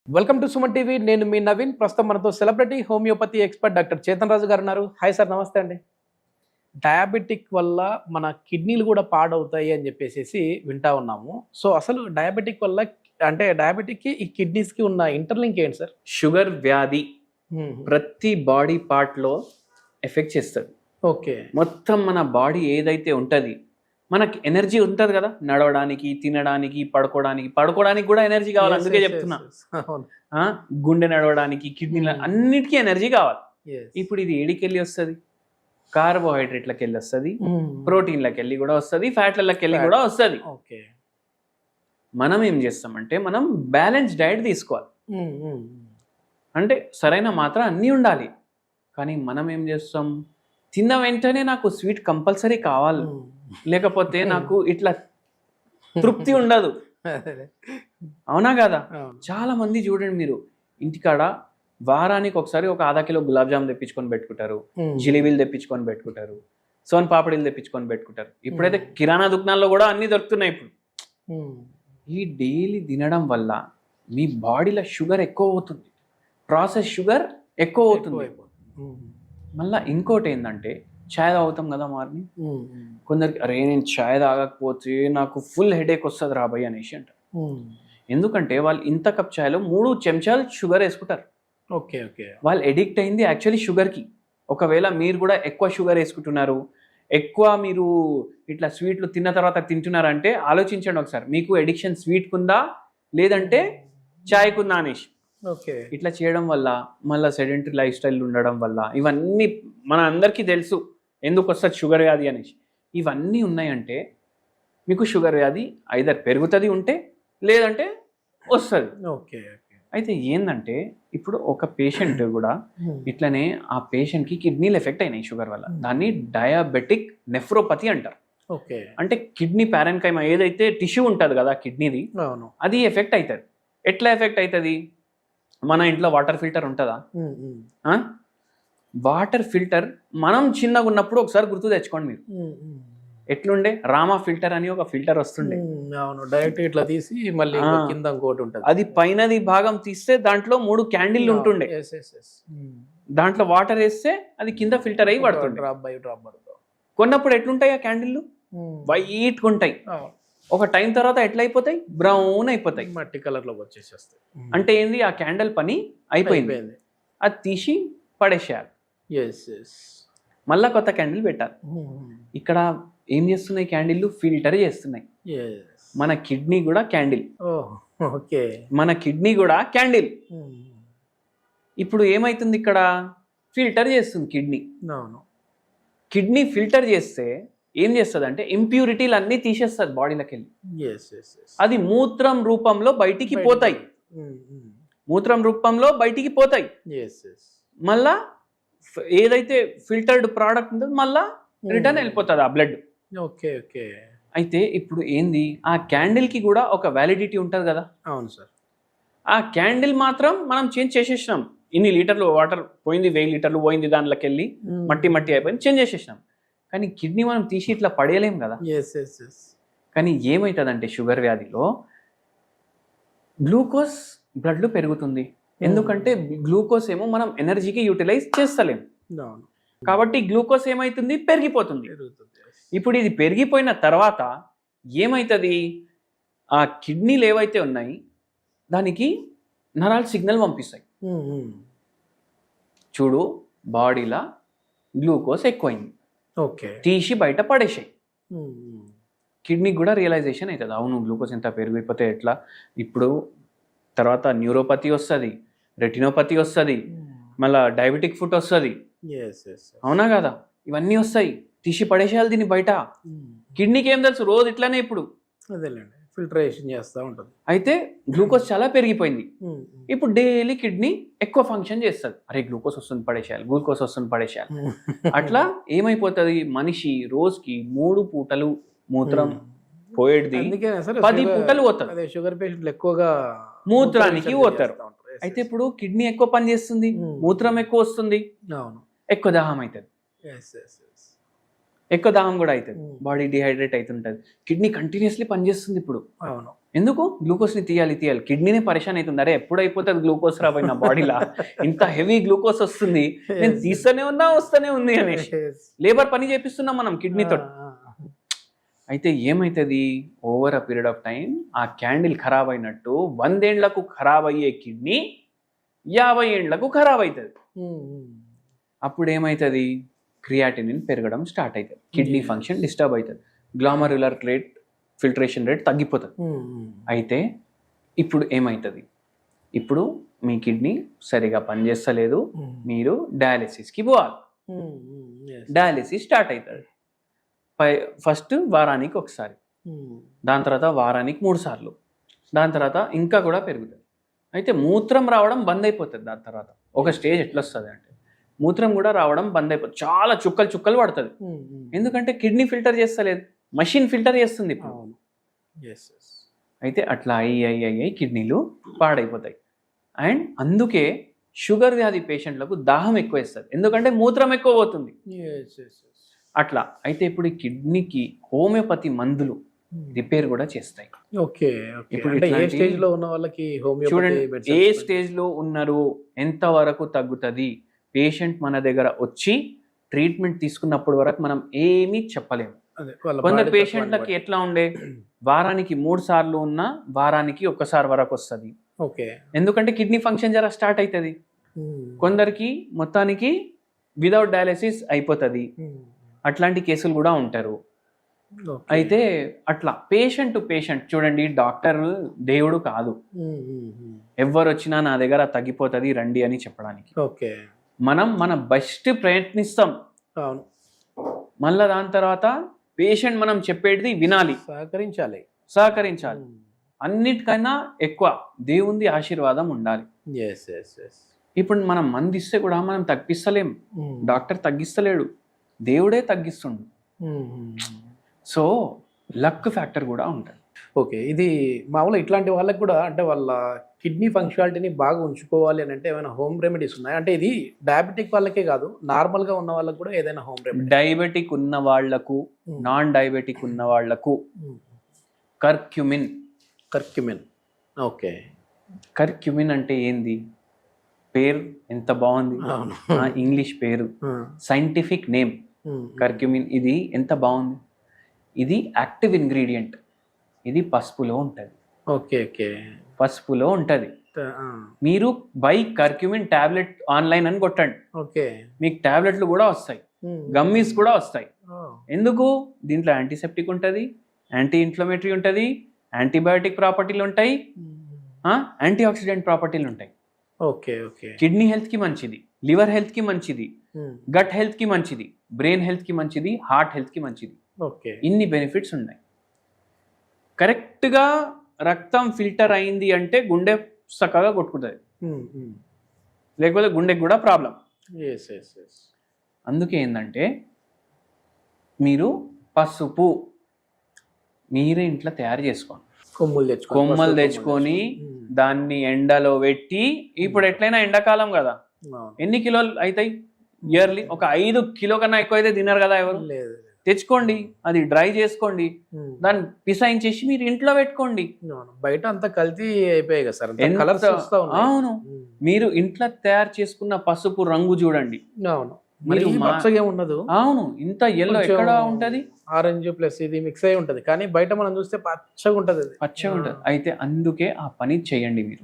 Welcome to Suman TV. నేను మీ నవీన్. ప్రస్తుతం మనతో celebrity homeopathy expert doctor Chetan Raju గారు ఉన్నారు. హాయ్ సార్, నమస్తే అండి. డయాబెటిక్ వల్ల మన కిడ్నీలు కూడా పాడవుతాయి అని చెప్పేసి వింటా ఉన్నాము. సో అసలు డయాబెటిక్ వల్ల అంటే డయాబెటిక్కి ఈ కిడ్నీస్కి ఉన్న ఇంటర్లింక్ ఏంటి సార్? షుగర్ వ్యాధి ప్రతి బాడీ పార్ట్లో ఎఫెక్ట్ చేస్తుంది. ఓకే, మొత్తం మన బాడీ ఏదైతే ఉంటుంది, మనకి ఎనర్జీ ఉంటుంది కదా, నడవడానికి, తినడానికి, పడుకోవడానికి కూడా ఎనర్జీ కావాలి. అందుకే చెప్తున్నా, గుండె నడవడానికి, కిడ్నీల అన్నిటికీ ఎనర్జీ కావాలి. ఇప్పుడు ఇది ఏడికి వెళ్ళి వస్తుంది? కార్బోహైడ్రేట్లకు వెళ్ళి వస్తుంది, ప్రోటీన్లకు వెళ్ళి కూడా వస్తుంది, ఫ్యాట్లకి వెళ్ళి కూడా వస్తుంది. ఓకే, మనం ఏం చేస్తామంటే మనం బ్యాలెన్స్ డైట్ తీసుకోవాలి. అంటే సరైన మాత్ర అన్నీ ఉండాలి. కానీ మనం ఏం చేస్తాం, తిన్న వెంటనే నాకు స్వీట్ కంపల్సరీ కావాలి, లేకపోతే నాకు ఇట్లా తృప్తి ఉండదు. అవునా కదా? చాలా మంది చూడండి, మీరు ఇంటికాడ వారానికి ఒకసారి ఒక ½ కిలో గులాబ్ జామ్ తెప్పించుకొని పెట్టుకుంటారు, జిలేబీలు తెప్పించుకొని పెట్టుకుంటారు, సోన్ పాపడీలు తెప్పించుకొని పెట్టుకుంటారు. ఇప్పుడైతే కిరాణా దుకాణాల్లో కూడా అన్ని దొరుకుతున్నాయి. ఇప్పుడు ఈ డైలీ తినడం వల్ల మీ బాడీలో షుగర్ ఎక్కువ అవుతుంది, ప్రాసెస్ షుగర్ ఎక్కువ అవుతుంది. మళ్ళీ ఇంకోటి ఏంటంటే, ఛాయ్ తాగుతాం కదా మార్నింగ్, కొందరికి అరే నేను ఛాయ్ తాగకపోతే నాకు ఫుల్ హెడేక్ వస్తుంది రాబోయ్ అనేసి అంటారు. ఎందుకంటే వాళ్ళు ఇంత కప్ ఛాయ్లో 3 చెంచాలు షుగర్ వేసుకుంటారు. ఓకే ఓకే, వాళ్ళు ఎడిక్ట్ అయింది యాక్చువల్లీ షుగర్కి. ఒకవేళ మీరు కూడా ఎక్కువ షుగర్ వేసుకుంటున్నారు, ఎక్కువ మీరు ఇట్లా స్వీట్లు తిన్న తర్వాత తింటున్నారంటే ఆలోచించండి ఒకసారి, మీకు ఎడిక్షన్ స్వీట్కి ఉందా లేదంటే ఛాయ్కి ఉందా అనేసి. ఓకే, ఇట్లా చేయడం వల్ల, మళ్ళీ సెడెంటరీ లైఫ్ స్టైల్ ఉండడం వల్ల, ఇవన్నీ మన అందరికీ తెలుసు ఎందుకు వస్తుంది షుగర్ వ్యాధి అనేసి. ఇవన్నీ ఉన్నాయంటే మీకు షుగర్ వ్యాధి ఐదర్ పెరుగుతుంది ఉంటే, లేదంటే వస్తుంది. ఓకే, అయితే ఏంటంటే ఇప్పుడు ఒక పేషెంట్ కూడా ఇట్లనే ఆ పేషెంట్కి కిడ్నీలు ఎఫెక్ట్ అయినాయి షుగర్ వల్ల. దాన్ని డయాబెటిక్ నెఫ్రోపతి అంటారు. ఓకే, అంటే కిడ్నీ ప్యారెన్కైమా ఏదైతే టిష్యూ ఉంటుంది కదా కిడ్నీది, అవును, అది ఎఫెక్ట్ అవుతుంది. ఎట్లా ఎఫెక్ట్ అవుతుంది? మన ఇంట్లో వాటర్ ఫిల్టర్ ఉంటుందా? వాటర్ ఫిల్టర్ మనం చిన్నగా ఉన్నప్పుడు ఒకసారి గుర్తు తెచ్చుకోండి మీరు. ఎట్లుండే? రామా ఫిల్టర్ అని ఒక ఫిల్టర్ వస్తుండే. అవును, డైరెక్ట్ ఇట్లా తీసి మళ్ళీ కింద ఇంకోటి ఉంటుంది. అది పైనది భాగం తీస్తే దాంట్లో 3 క్యాండిల్ ఉంటుండే. దాంట్లో వాటర్ వేస్తే అది కింద ఫిల్టర్ అయ్యి పడుతుండే. కొన్నప్పుడు ఎట్లుంటాయి ఆ క్యాండిల్? వైట్గా ఉంటాయి. ఒక టైం తర్వాత ఎట్లా అయిపోతాయి? బ్రౌన్ అయిపోతాయి, మట్టి కలర్ లోకి వచ్చేసేస్తాయి. అంటే ఏంది? ఆ క్యాండిల్ పని అయిపోయింది, అది తీసి పడేసేయాలి, మళ్ళా కొత్త క్యాండిల్ పెట్టాలి. ఇక్కడ ఏం చేస్తున్నాయి? క్యాండిల్ ఫిల్టర్ చేస్తున్నాయి. మన కిడ్నీ కూడా క్యాండిల్. ఓకే, మన కిడ్నీ కూడా క్యాండిల్. ఇప్పుడు ఏమైతుంది? ఇక్కడ ఫిల్టర్ చేస్తుంది కిడ్నీ. కిడ్నీ ఫిల్టర్ చేస్తే ఏం చేస్తుంది అంటే ఇంప్యూరిటీలు అన్నీ తీసేస్తుంది బాడీలోకి వెళ్ళి. అది మూత్రం రూపంలో బయటికి పోతాయి. మూత్రం రూపంలో బయటికి పోతాయి. మళ్ళా ఏదైతే ఫిల్టర్డ్ ప్రోడక్ట్ ఉంటుందో మళ్ళా రిటర్న్ వెళ్ళిపోతుంది ఆ బ్లడ్. ఓకే ఓకే, అయితే ఇప్పుడు ఏంది? ఆ క్యాండిల్కి కూడా ఒక వ్యాలిడిటీ ఉంటుంది కదా. అవును సార్. ఆ క్యాండిల్ మాత్రం మనం చేంజ్ చేసేసినాం. ఇన్ని లీటర్లు వాటర్ పోయింది, 1000 లీటర్లు పోయింది, దాంట్లోకి వెళ్ళి మట్టి అయిపోయింది, చేంజ్ చేసేసినాం. కానీ కిడ్నీ మనం తీసి ఇట్లా పడేయలేం కదా. కానీ ఏమవుతుందంటే షుగర్ వ్యాధిలో గ్లూకోజ్ బ్లడ్లో పెరుగుతుంది. ఎందుకంటే గ్లూకోజ్ ఏమో మనం ఎనర్జీకి యూటిలైజ్ చేస్తలేం కాబట్టి గ్లూకోజ్ ఏమవుతుంది? పెరిగిపోతుంది. ఇప్పుడు ఇది పెరిగిపోయిన తర్వాత ఏమవుతుంది? ఆ కిడ్నీలు ఏవైతే ఉన్నాయి దానికి నరాలు సిగ్నల్ పంపిస్తాయి, చూడు బాడీలో గ్లూకోజ్ ఎక్కువైంది, ఓకే, తీసి బయట పడేసాయి. కిడ్నీకి కూడా రియలైజేషన్ అవుతుంది, అవును గ్లూకోజ్ ఎంత పెరిగిపోతే ఎట్లా. ఇప్పుడు తర్వాత న్యూరోపతి వస్తుంది, రెటినోపతి వస్తుంది, మళ్ళీ డయాబెటిక్ ఫుట్ వస్తుంది. అవునా కదా? ఇవన్నీ వస్తాయి, తీసి పడేసేయాలి దీన్ని బయట. కిడ్నీకి ఏం తెలుసు? రోజు ఇట్లానే ఇప్పుడు అదేలేండి ఫిల్టరేషన్ చేస్తూ ఉంటుంది. అయితే గ్లూకోజ్ చాలా పెరిగిపోయింది. ఇప్పుడు డైలీ కిడ్నీ ఎక్కువ ఫంక్షన్ చేస్తుంది. అరే గ్లూకోజ్ వస్తుంది పడేసేయాలి, గ్లూకోజ్ వస్తుంది పడేసేయాలి. అట్లా ఏమైపోతుంది? మనిషి రోజుకి 3 పూటలు మూత్రం పోయేది, 10 పూటలు పోతుంది. షుగర్ పేషెంట్లు ఎక్కువగా మూత్రానికి పోతారు. అయితే ఇప్పుడు కిడ్నీ ఎక్కువ పని చేస్తుంది, మూత్రం ఎక్కువ వస్తుంది, ఎక్కువ దాహం అవుతుంది. ఎక్కువ దాహం కూడా అవుతుంది, Hmm. బాడీ డిహైడ్రేట్ అవుతుంటుంది, కిడ్నీ కంటిన్యూస్లీ పనిచేస్తుంది ఇప్పుడు. అవును. ఎందుకు గ్లూకోజ్ని తీయాలి, కిడ్నీనే పరిశాన్ అవుతుంది. అరే ఎప్పుడు అయిపోతుంది గ్లూకోజ్ రాబోయి నా బాడీలో, ఇంత హెవీ గ్లూకోజ్ వస్తుంది, నేను తీస్తూనే ఉన్నా వస్తూనే ఉంది అనేసి లేబర్ పని చేపిస్తున్నాం మనం కిడ్నీతో. అయితే ఏమవుతుంది, over a period of time ఆ క్యాండిల్ ఖరాబ్ అయినట్టు 100 ఏళ్లకు ఖరాబ్ అయ్యే కిడ్నీ 50 ఏళ్లకు ఖరాబ్ అవుతుంది. అప్పుడు ఏమవుతుంది, క్రియాటినిన్ పెరగడం స్టార్ట్ అవుతుంది, కిడ్నీ ఫంక్షన్ డిస్టర్బ్ అవుతుంది, గ్లామరులర్ రేట్ ఫిల్టరేషన్ రేట్ తగ్గిపోతుంది. అయితే ఇప్పుడు ఏమవుతుంది, ఇప్పుడు మీ కిడ్నీ సరిగా పనిచేస్తలేదు, మీరు డయాలిసిస్కి పోవాలి. డయాలిసిస్ స్టార్ట్ అవుతుంది. ఫస్ట్ వారానికి ఒకసారి, దాని తర్వాత వారానికి 3 సార్లు, దాని తర్వాత ఇంకా కూడా పెరుగుతుంది. అయితే మూత్రం రావడం బంద్ అయిపోతుంది. దాని తర్వాత ఒక స్టేజ్ ఎట్లా వస్తుంది అంటే మూత్రం కూడా రావడం బంద్ అయిపోతుంది, చాలా చుక్కలు పడుతుంది. ఎందుకంటే కిడ్నీ ఫిల్టర్ చేస్తలేదు, మషిన్ ఫిల్టర్ చేస్తుంది ఇప్పుడు. అయితే అట్లా అయ్యి కిడ్నీలు పాడైపోతాయి. అండ్ అందుకే షుగర్ వ్యాధి పేషెంట్లకు దాహం ఎక్కువ వేస్తుంది, ఎందుకంటే మూత్రం ఎక్కువ పోతుంది. అట్లా అయితే ఇప్పుడు ఈ కిడ్నీకి హోమియోపతి మందులు రిపేర్ కూడా చేస్తాయి. ఓకే. ఇప్పుడు అంటే ఏ ఇట్లాంటి- స్టేజ్ లో ఉన్న వాళ్ళకి చూడండి, హోమియోపతి ఏ స్టేజ్ లో ఉన్నారు, ఎంత వరకు తగ్గుతుంది, పేషెంట్ మన దగ్గర వచ్చి ట్రీట్మెంట్ తీసుకున్నప్పటి వరకు మనం ఏమీ చెప్పలేము. కొందరు పేషెంట్లకి ఎట్లా ఉండే, వారానికి 3 సార్లు ఉన్నా వారానికి 1 సారి వరకు వస్తుంది, ఓకే. ఎందుకంటే కిడ్నీ ఫంక్షన్ జర స్టార్ట్ అవుతుంది. కొందరికి మొత్తానికి వితౌట్ డయాలసిస్ అయిపోతుంది, అట్లాంటి కేసులు కూడా ఉంటారు. అయితే అట్లా పేషెంట్ టు పేషెంట్ చూడండి, డాక్టర్ దేవుడు కాదు, ఎవరు వచ్చినా నా దగ్గర తగ్గిపోతుంది రండి అని చెప్పడానికి. ఓకే. మనం మన బెస్ట్ ప్రయత్నిస్తాం, అవును, మళ్ళా దాని తర్వాత పేషెంట్ మనం చెప్పేది వినాలి, సహకరించాలి. అన్నిటికైనా ఎక్కువ దేవుంది ఆశీర్వాదం ఉండాలి. ఇప్పుడు మనం మంది ఇస్తే కూడా మనం తగ్గిస్తలేం, డాక్టర్ తగ్గిస్తలేడు, దేవుడే తగ్గిస్తుండు. సో లక్ ఫ్యాక్టర్ కూడా ఉంటుంది. ఓకే. ఇది మామూలుగా ఇట్లాంటి వాళ్ళకి కూడా అంటే వాళ్ళ కిడ్నీ ఫంక్షనాలిటీని బాగా ఉంచుకోవాలి అని అంటే ఏమైనా హోమ్ రెమెడీస్ ఉన్నాయి? అంటే ఇది డయాబెటిక్ వాళ్ళకే కాదు, నార్మల్ గా ఉన్న వాళ్ళకి కూడా ఏదైనా హోమ్ రెమెడీ? డయాబెటిక్ ఉన్న వాళ్లకు, నాన్ డయాబెటిక్ ఉన్న వాళ్లకు కర్క్యూమిన్. ఓకే. కర్క్యూమిన్ అంటే ఏంది, పేరు ఎంత బాగుంది, ఇంగ్లీష్ పేరు, సైంటిఫిక్ నేమ్ కర్క్యూమిన్. ఇది ఎంత బాగుంది, ఇది యాక్టివ్ ఇంగ్రీడియంట్, ఇది పసుపులో ఉంటుంది. ఓకే. పసుపులో ఉంటుంది. మీరు బై కర్క్యూమిన్ టాబ్లెట్ ఆన్లైన్ అని కొట్టండి, ఓకే, మీకు టాబ్లెట్లు కూడా వస్తాయి, గమ్మీస్ కూడా వస్తాయి. ఎందుకు, దీంట్లో యాంటీసెప్టిక్ ఉంటుంది, యాంటీ ఇన్ఫ్లమేటరీ ఉంటుంది, యాంటీబయాటిక్ ప్రాపర్టీలు ఉంటాయి, యాంటీ ఆక్సిడెంట్ ప్రాపర్టీలు ఉంటాయి. ఓకే. కిడ్నీ హెల్త్ కి మంచిది, లివర్ హెల్త్ కి మంచిది, గట్ హెల్త్ కి మంచిది, బ్రెయిన్ హెల్త్ కి మంచిది, హార్ట్ హెల్త్ కి మంచిది. ఓకే. ఇన్ని బెనిఫిట్స్ ఉన్నాయి. కరెక్ట్గా రక్తం ఫిల్టర్ అయింది అంటే గుండె చక్కగా కొట్టుకుంటుంది, లేకపోతే గుండెకి కూడా ప్రాబ్లం. అందుకే ఏంటంటే మీరు పసుపు మీరే ఇంట్లో తయారు చేసుకోండి, కొమ్మలు తెచ్చుకొని దాన్ని ఎండలో పెట్టి, ఇప్పుడు ఎట్లయినా ఎండాకాలం కదా, ఎన్ని కిలోలు అవుతాయి ఇయర్లీ, ఒక 5 కిలో కన్నా ఎక్కువ అయితే తినరు కదా ఎవరు. తెచ్చుకోండి, అది డ్రై చేసుకోండి, దాన్ని పిసాయించేసి మీరు ఇంట్లో పెట్టుకోండి. బయట అంతా కల్తీ అయిపోయాయి కదా సార్, అవును. మీరు ఇంట్లో తయారు చేసుకున్న పసుపు రంగు చూడండి, ఉండదు. అవును, ఇంత ఎల్లో ఎక్కడ ఉంటది, ఆరెంజ్ ప్లస్ ఇది మిక్స్ అయి ఉంటది, కానీ బయట మనం చూస్తే పచ్చగా ఉంటది. అయితే అందుకే ఆ పని చేయండి మీరు.